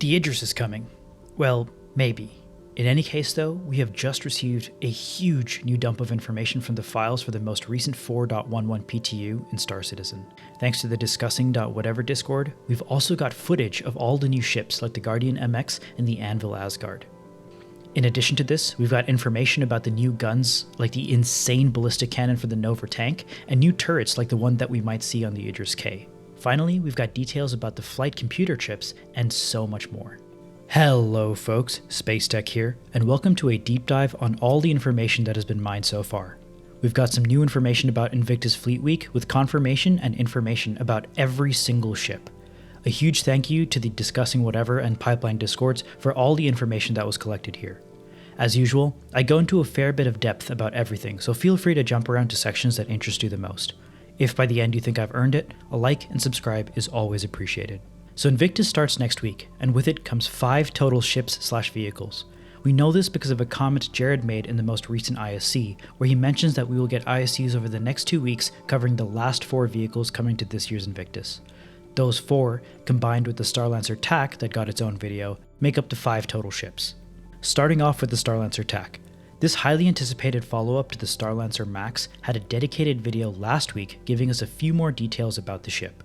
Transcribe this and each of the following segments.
The Idris is coming. Well, maybe. In any case though, we have just received a huge new dump of information from the files for the most recent 4.11 PTU in Star Citizen. Thanks to the discussing.whatever Discord, we've also got footage of all the new ships like the Guardian MX and the Anvil Asgard. In addition to this, we've got information about the new guns like the insane ballistic cannon for the Nova tank and new turrets like the one that we might see on the Idris K. Finally, we've got details about the flight computer chips and so much more. Hello folks, Space Tech here, and welcome to a deep dive on all the information that has been mined so far. We've got some new information about Invictus Fleet Week with confirmation and information about every single ship. A huge thank you to the Discussing Whatever and Pipeline Discords for all the information that was collected here. As usual, I go into a fair bit of depth about everything, so feel free to jump around to sections that interest you the most. If by the end you think I've earned it, a like and subscribe is always appreciated. So Invictus starts next week, and with it comes 5 total ships/vehicles. We know this because of a comment Jared made in the most recent ISC, where he mentions that we will get ISCs over the next 2 weeks covering the last 4 vehicles coming to this year's Invictus. Those 4, combined with the Starlancer Tac that got its own video, make up the 5 total ships. Starting off with the Starlancer Tac. This highly anticipated follow-up to the Starlancer Max had a dedicated video last week giving us a few more details about the ship.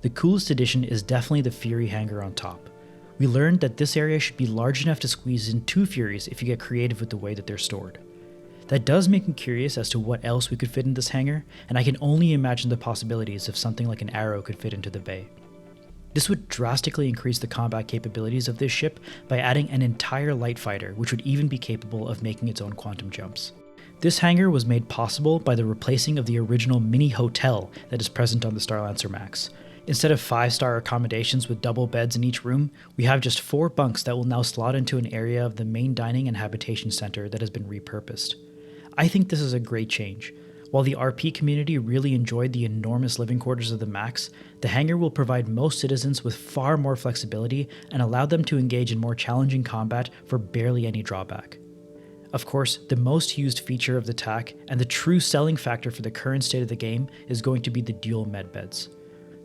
The coolest addition is definitely the Fury hangar on top. We learned that this area should be large enough to squeeze in 2 Furies if you get creative with the way that they're stored. That does make me curious as to what else we could fit in this hangar, and I can only imagine the possibilities if something like an Arrow could fit into the bay. This would drastically increase the combat capabilities of this ship by adding an entire light fighter, which would even be capable of making its own quantum jumps. This hangar was made possible by the replacing of the original mini hotel that is present on the Starlancer Max. Instead of 5-star accommodations with double beds in each room, we have just 4 bunks that will now slot into an area of the main dining and habitation center that has been repurposed. I think this is a great change. While the RP community really enjoyed the enormous living quarters of the Max, the hangar will provide most citizens with far more flexibility and allow them to engage in more challenging combat for barely any drawback. Of course, the most used feature of the TAC and the true selling factor for the current state of the game is going to be the dual medbeds.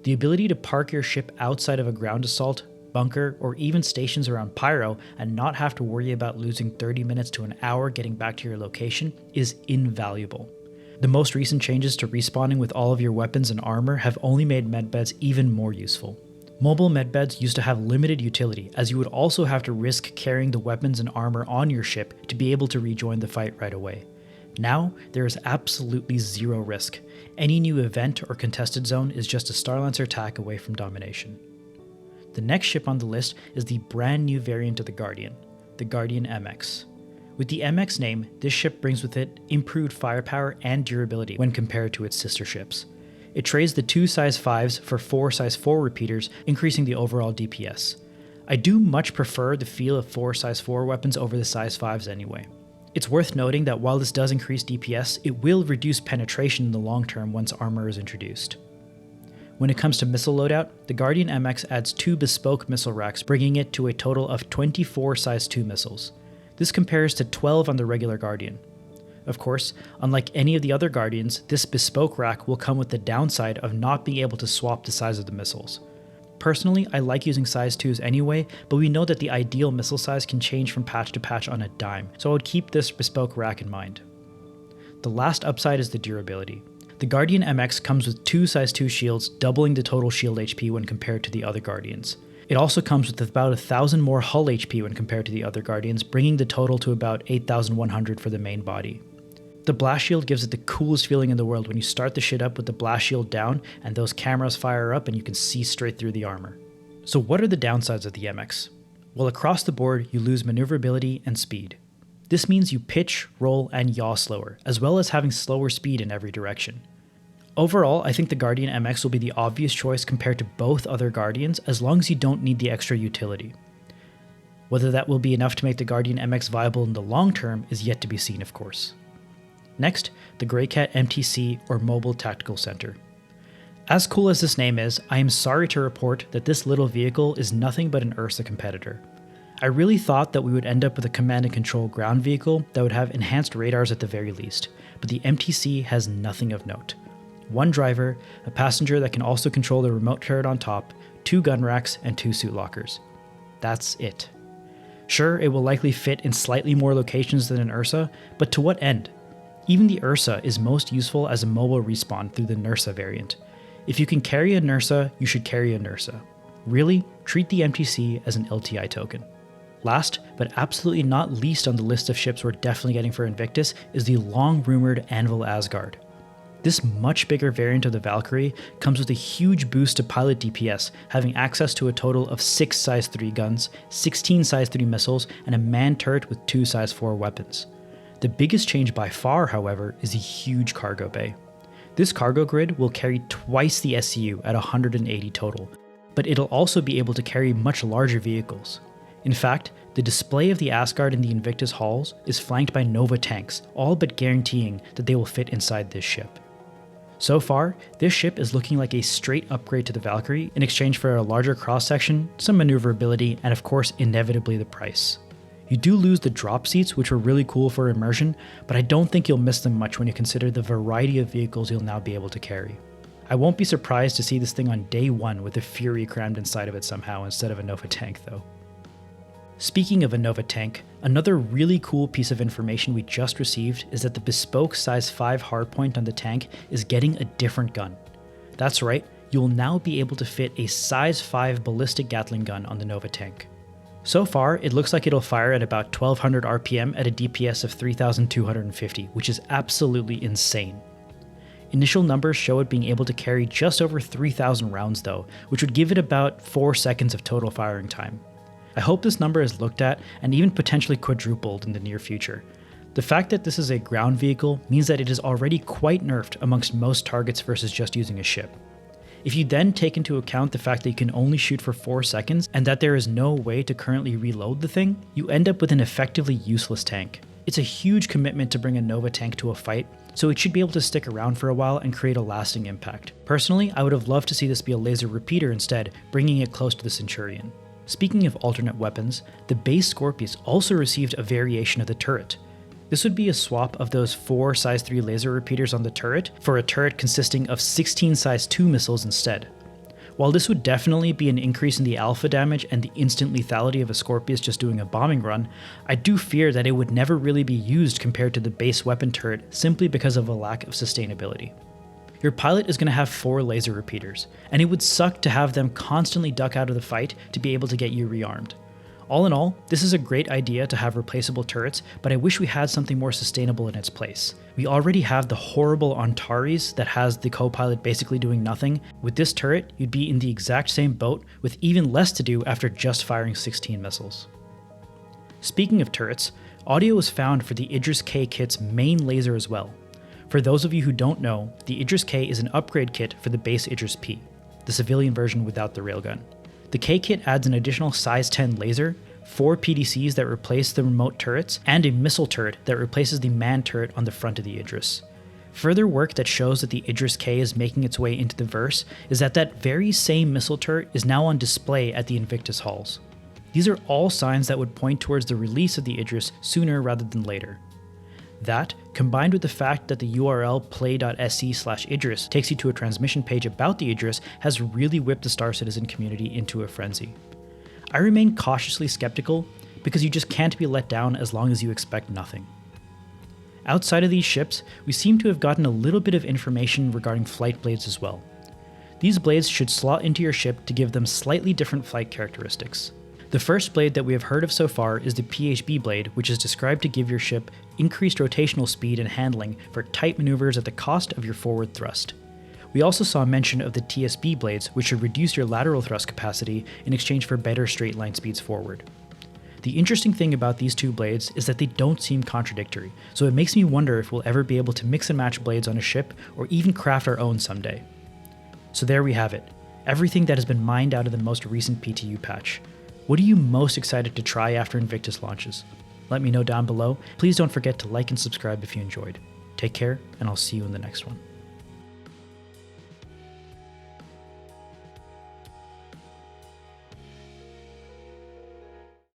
The ability to park your ship outside of a ground assault, bunker, or even stations around Pyro and not have to worry about losing 30 minutes to an hour getting back to your location is invaluable. The most recent changes to respawning with all of your weapons and armor have only made medbeds even more useful. Mobile medbeds used to have limited utility, as you would also have to risk carrying the weapons and armor on your ship to be able to rejoin the fight right away. Now, there is absolutely zero risk. Any new event or contested zone is just a Starlancer Tac away from domination. The next ship on the list is the brand new variant of the Guardian MX. With the MX name, this ship brings with it improved firepower and durability when compared to its sister ships. It trades the 2 size 5s for 4 size 4 repeaters, increasing the overall DPS. I do much prefer the feel of 4 size 4 weapons over the size 5s anyway. It's worth noting that while this does increase DPS, it will reduce penetration in the long term once armor is introduced. When it comes to missile loadout, the Guardian MX adds 2 bespoke missile racks, bringing it to a total of 24 size 2 missiles. This compares to 12 on the regular Guardian. Of course, unlike any of the other Guardians, this bespoke rack will come with the downside of not being able to swap the size of the missiles. Personally, I like using size 2s anyway, but we know that the ideal missile size can change from patch to patch on a dime, so I would keep this bespoke rack in mind. The last upside is the durability. The Guardian MX comes with 2 size 2 shields, doubling the total shield HP when compared to the other Guardians. It also comes with about 1,000 more hull HP when compared to the other Guardians, bringing the total to about 8,100 for the main body. The blast shield gives it the coolest feeling in the world when you start the shit up with the blast shield down and those cameras fire up and you can see straight through the armor. So what are the downsides of the MX? Well, across the board, you lose maneuverability and speed. This means you pitch, roll, and yaw slower, as well as having slower speed in every direction. Overall, I think the Guardian MX will be the obvious choice compared to both other Guardians as long as you don't need the extra utility. Whether that will be enough to make the Guardian MX viable in the long term is yet to be seen, of course. Next, the Greycat MTC or Mobile Tactical Center. As cool as this name is, I am sorry to report that this little vehicle is nothing but an Ursa competitor. I really thought that we would end up with a command and control ground vehicle that would have enhanced radars at the very least, but the MTC has nothing of note. 1 driver, a passenger that can also control the remote turret on top, 2 gun racks, and 2 suit lockers. That's it. Sure, it will likely fit in slightly more locations than an Ursa, but to what end? Even the Ursa is most useful as a mobile respawn through the Nursa variant. If you can carry a Nursa, you should carry a Nursa. Really, treat the MTC as an LTI token. Last, but absolutely not least on the list of ships we're definitely getting for Invictus, is the long-rumored Anvil Asgard. This much bigger variant of the Valkyrie comes with a huge boost to pilot DPS, having access to a total of 6 size 3 guns, 16 size 3 missiles, and a manned turret with 2 size 4 weapons. The biggest change by far, however, is a huge cargo bay. This cargo grid will carry twice the SCU at 180 total, but it'll also be able to carry much larger vehicles. In fact, the display of the Asgard in the Invictus halls is flanked by Nova tanks, all but guaranteeing that they will fit inside this ship. So far, this ship is looking like a straight upgrade to the Valkyrie in exchange for a larger cross-section, some maneuverability, and of course inevitably the price. You do lose the drop seats, which were really cool for immersion, but I don't think you'll miss them much when you consider the variety of vehicles you'll now be able to carry. I won't be surprised to see this thing on day 1 with a Fury crammed inside of it somehow instead of a Nova tank though. Speaking of a Nova tank, another really cool piece of information we just received is that the bespoke size 5 hardpoint on the tank is getting a different gun. That's right, you will now be able to fit a size 5 ballistic Gatling gun on the Nova tank. So far, it looks like it'll fire at about 1200 RPM at a DPS of 3250, which is absolutely insane. Initial numbers show it being able to carry just over 3000 rounds though, which would give it about 4 seconds of total firing time. I hope this number is looked at and even potentially quadrupled in the near future. The fact that this is a ground vehicle means that it is already quite nerfed amongst most targets versus just using a ship. If you then take into account the fact that you can only shoot for 4 seconds and that there is no way to currently reload the thing, you end up with an effectively useless tank. It's a huge commitment to bring a Nova tank to a fight, so it should be able to stick around for a while and create a lasting impact. Personally, I would have loved to see this be a laser repeater instead, bringing it close to the Centurion. Speaking of alternate weapons, the base Scorpius also received a variation of the turret. This would be a swap of those 4 size 3 laser repeaters on the turret for a turret consisting of 16 size 2 missiles instead. While this would definitely be an increase in the alpha damage and the instant lethality of a Scorpius just doing a bombing run, I do fear that it would never really be used compared to the base weapon turret simply because of a lack of sustainability. Your pilot is going to have 4 laser repeaters, and it would suck to have them constantly duck out of the fight to be able to get you rearmed. All in all, this is a great idea to have replaceable turrets, but I wish we had something more sustainable in its place. We already have the horrible Antares that has the co-pilot basically doing nothing. With this turret, you'd be in the exact same boat with even less to do after just firing 16 missiles. Speaking of turrets, audio was found for the Idris K kit's main laser as well. For those of you who don't know, the Idris K is an upgrade kit for the base Idris P, the civilian version without the railgun. The K kit adds an additional size 10 laser, 4 PDCs that replace the remote turrets, and a missile turret that replaces the manned turret on the front of the Idris. Further work that shows that the Idris K is making its way into the verse is that that very same missile turret is now on display at the Invictus halls. These are all signs that would point towards the release of the Idris sooner rather than later. That, combined with the fact that the URL play.sc/Idris takes you to a transmission page about the Idris, has really whipped the Star Citizen community into a frenzy. I remain cautiously skeptical because you just can't be let down as long as you expect nothing. Outside of these ships, we seem to have gotten a little bit of information regarding flight blades as well. These blades should slot into your ship to give them slightly different flight characteristics. The first blade that we have heard of so far is the PHB blade, which is described to give your ship increased rotational speed and handling for tight maneuvers at the cost of your forward thrust. We also saw mention of the TSB blades, which should reduce your lateral thrust capacity in exchange for better straight line speeds forward. The interesting thing about these two blades is that they don't seem contradictory, so it makes me wonder if we'll ever be able to mix and match blades on a ship or even craft our own someday. So there we have it, everything that has been mined out of the most recent PTU patch. What are you most excited to try after Invictus launches? Let me know down below. Please don't forget to like and subscribe if you enjoyed. Take care, and I'll see you in the next one.